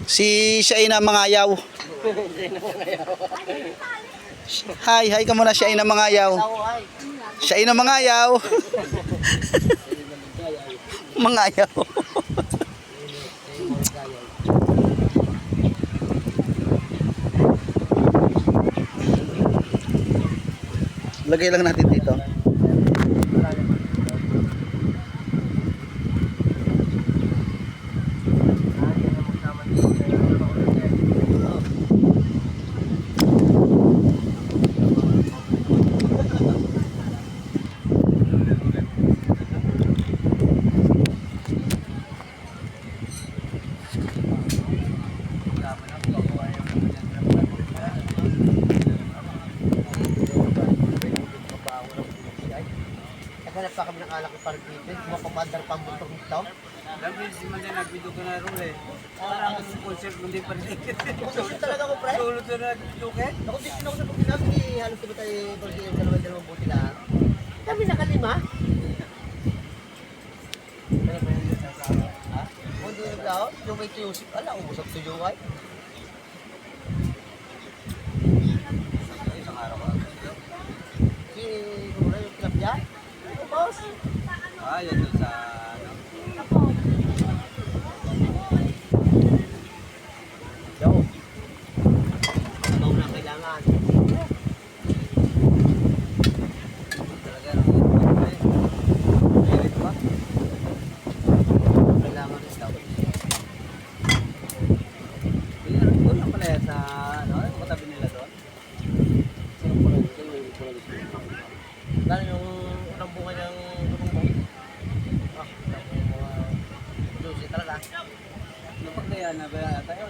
Si Shaina Mangayaw. Hi ka muna, Shaina Mangayaw. Shaina Mangayaw. Mangayaw. Lagay lang natin dito. Naghanap pa kami ng alak ng parang mga papadar pang butong ito. Dabi si Manda nagbido ka na ron eh. Parang ang concert mo din pa rin. Sulit talaga ko, pre. Sulot na nagbido ka eh. Ako din ako sa pagkinaw, hindi halos diba tayo pag-iim ka naman dalawang buti lahat. Kami na kalima. Ha? Kung doon naglaot, yung may tuyusip, ala, ubusap tuyo ay. Isang araw ka. Si Rura yung tilapia. Ano, boss? Ah, yan doon sa ano. Yo. Ikaw na kailangan. Talaga nang eh. Merit pa. Kailangan rin daw. Doon lang pala yan sa ano, katabi nila doon. Sino pala yung Lalo yung unang bunga ng gulong. Ah, yung mga juicy talaga. Napaglayan na ba tayo?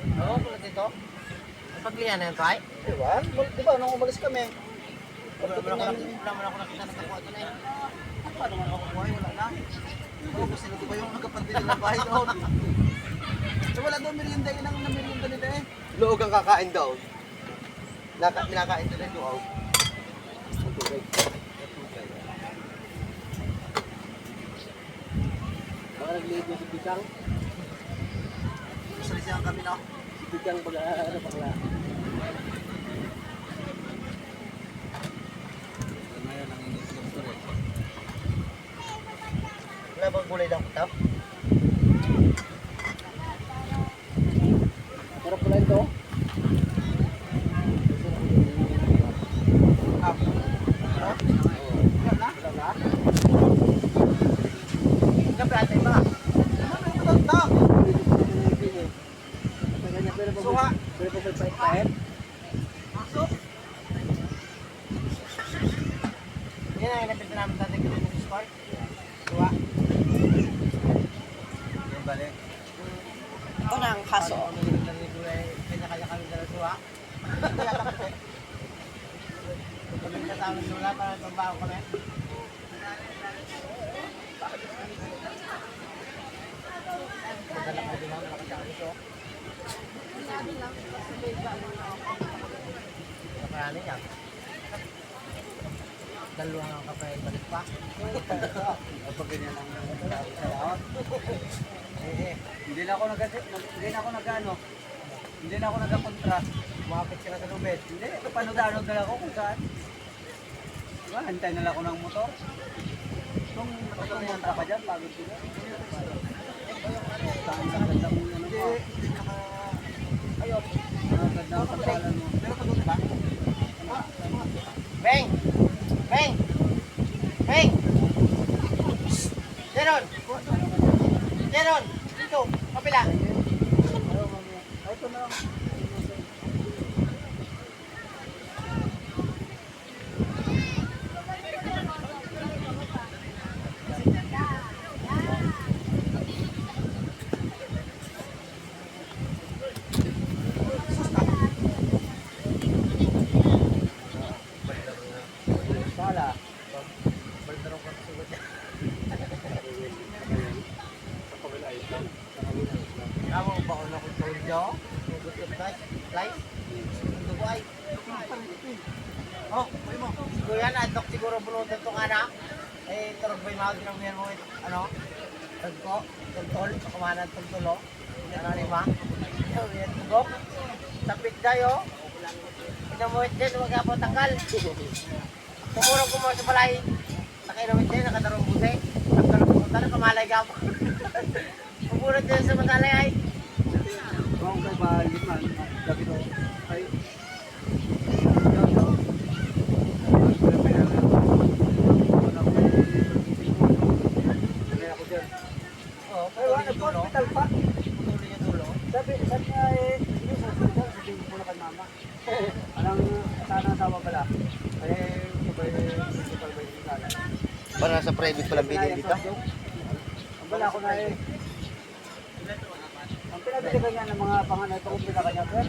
Oo, pala dito. Ang paglihan na yan, Tay. Diba? Diba, nung umalis kami. Wala man ako nakita ng kakuha doon eh. Paano man ako kumain? Wala na. Oo, kasi nito ba yung nagkapantay nila bahay doon? So wala doon merienda yun ang merienda nila eh. Luog ang kakain daw. Kinakain doon yung luog. Baka nag-liit mo si Pitang. Masalisihan kami na. Si Pitang ano bakla. Ngayon ang hindi gusto rin. Wala bang gulay lang ito? Sarap pala ito. Kape ate ba? Suha. Pero pa pahit-pahit. Yan ang inapit namin dati kami ng squad. Suwa. Yung balik. Unang kaso. Kanya-kanya kami dala suwa. Kami kasama sula para trabaho kami. Padala ka din naman nakasama ito. Nakarani niya. Dalawang ang kape balik pa. Kapag ganyan ang nangyari sa lahat. Hindi na ako nag-ano. Hindi na ako nag-kontra. Kumapit sila sa lubid. Hindi, panood-anood na lang ako kung saan. Diba, hantay na lang ako ng motor. Kung kontra pa dyan, pagod sila. Saan sa ganda mo yan ako? Ayun. Ang ganda ang pagkalan mo. Meron pa doon ba? Beng! Beng! Beng! Jeron! Jeron! Dito! Kapila! Ito na. Sala. Baldarong ka sa niya. Tama ba ako na kung tawag niyo? Hugot yung flight? Ito ko ay. Oh, pwede mo. Siguro yan, adok siguro bunutan itong anak. Eh, turog ba yung mahal din ang yan mo, ano? Tagko, tuntol, pakawanan tuntulo. Ano lima? Yan tugok. Tapit dayo. Pinamuit din, huwag ka po tanggal. Tumurong ko mo sa balay. Nakinamit din, nakadarong busi. Tanggal ko punta, nakamalay ka po. Tumurong din sa matalay ay. Kung kay ba liman, gabi to. Ay. Oo, Pero ano po, hospital pa. Putuloy yung dulo. Sabi niya hindi sa hospital, sabi ko na kay mama. Anong sana asawa pala? Sabay principal ba yung kala? Para nasa private pala bilhin dito. Ang bala ko na ang pinabili kanya ng mga panganay ko kung pinakanya sir.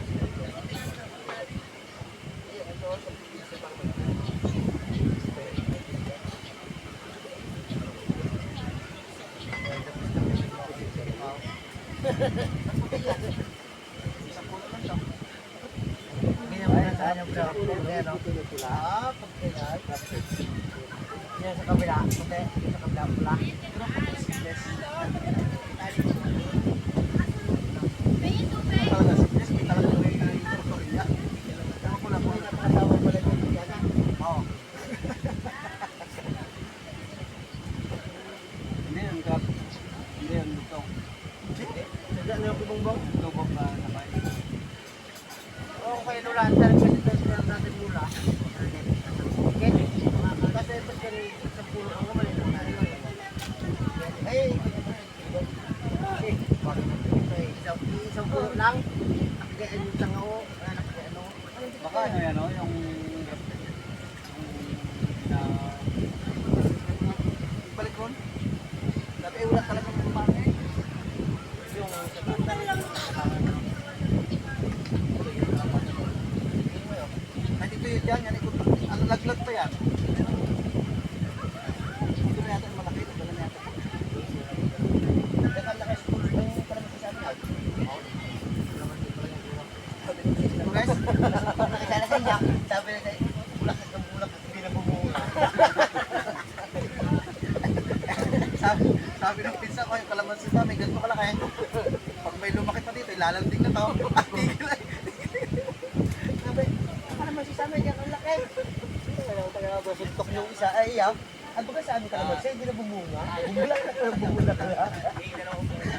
Ganyan mo na sa kanyang bro. Ayan o. Pagkilay. Yan sa kabila. Okay. Sa kabila pula. Hindi yung kap. Hindi yung lutong. Ano yung kubong-bong? Lubog na sabay. Oo, kaya nula. Talagang natin nula. Okay. Kasi pag ganun sa puno ang gumaling ng natin. Ay! Isang puno lang. Nakagayaan yung tangao. Nakagayaan o. Baka ano yan o, yung na Balik ron. Dati wala talagang pangay. Yung sa taas. Ay, dito yun dyan. Yan, ang laglag pa yan. Ito na yata yung malaki. Ito na yata. Dapat naka-school yung kalaman sa amin. So guys, Nakikala sa inyo. Sabi na kayo, bulak at bulak at hindi na bumunga. sabi ng pinsa ko, yung kalamansi pa, may ganito kalaki. Pag may lumaki pa dito, ilalanting na to. Sabi, kalaman si Samuel, yan ang laki. Talaga suntok yung isa. Ay, yaw. Ang baga sa amin kalaman siya, hindi na bumunga. Bumulak na lang, bumulak na lang.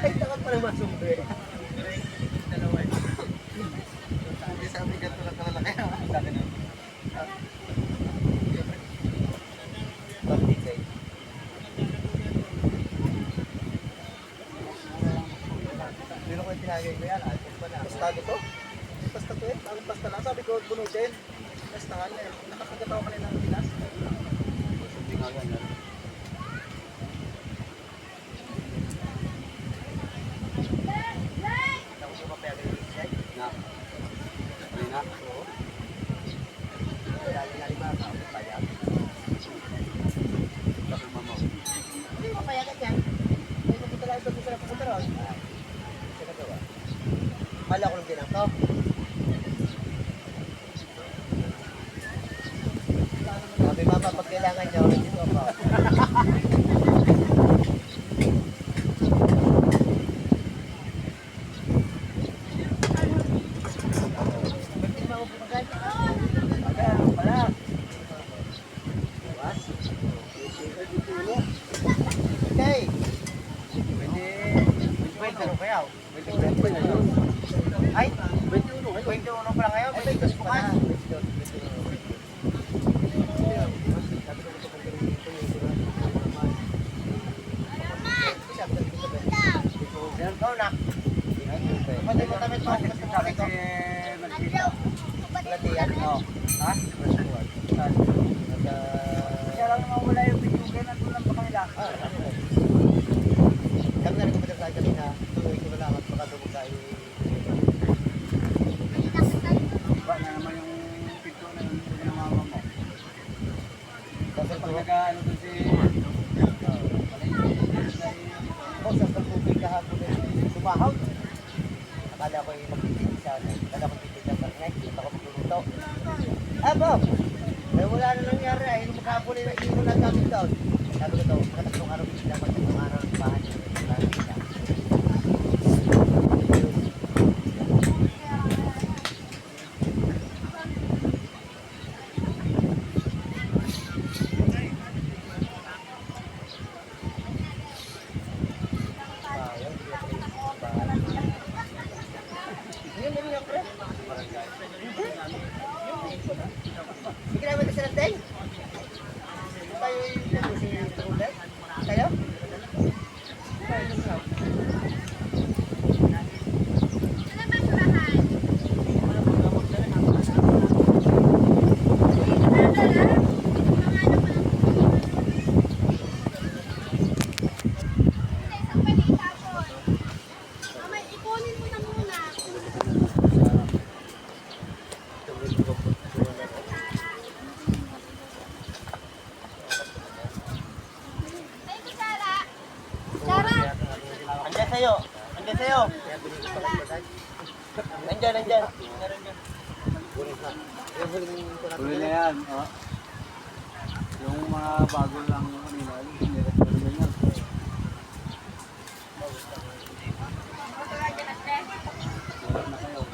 Ay, takot pa naman sumbre. Hindi sabi ganito lang kalalaki. sabi na. Pero kung tinagay ko yan, Pastado to? Pasta to eh. Anong pasta lang? Sabi ko, bunutin. Pastahan eh. Nakakagataw ka rin ng bilas. Tingawan na. Tapos yung mapayagan yung isa. Na. Hindi na. Lagi na lima, kapit payag. Tapos mama. Hindi mapayagan yan. Ay, nakita lang ito kung saan pupunta ron. Isa na gawa. Mala ko lang din ako. Sabi mama, pag kailangan niya, ulit dito ako. Ba't di mo pumagal? Aga, pala. Bukas? Okay. Pwede. Pwede rin kayo. Pwede na yun. Ay, 21 pa lang ngayon. Ay, ito bukas. Yan ko na. Pwede mo tamit mo. Kasi mo Sabi ito. si Marquita. Latihan. Oo. Ha? Saan? Siya lang naman wala yung pitugan. Nandun lang pa kanila. Kami na rin kumita sa akin na tuloy ko na lang at makatubog sa Ba na naman yung pinto na yung mama mo. Kasi Pag nag-ano doon si... ako sa pagtubig kahapon ay sumahag. Akala ko yung magtitig sa akin. Akala ko titig ng barangay. Kita ko magluluto. Bob! Eh, wala na nangyari ay nung maghapon ay naiwan lang namin doon. Sabi ko daw, mga tatlong araw din lang, tatlong araw ng bahay. sa'yo. Nandiyan sa'yo. Nandiyan. Meron dyan. Huli na yan. Oh. Yung mga bago lang kanina.